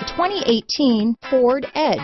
2018 Ford Edge.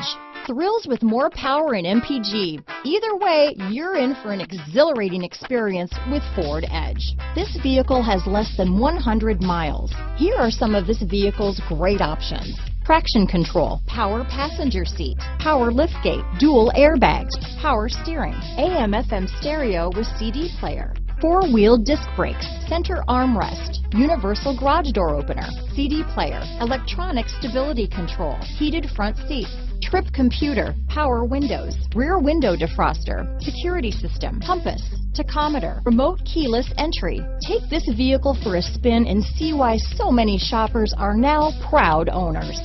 Thrills with more power and MPG. Either way, you're in for an exhilarating experience with Ford Edge. This vehicle has less than 100 miles. Here are some of this vehicle's great options: traction control, power passenger seat, power liftgate, dual airbags, power steering, AM/FM stereo with CD player, four-wheel disc brakes, center armrest, universal garage door opener, CD player, electronic stability control, heated front seats, trip computer, power windows, rear window defroster, security system, compass, tachometer, remote keyless entry. Take this vehicle for a spin and see why so many shoppers are now proud owners.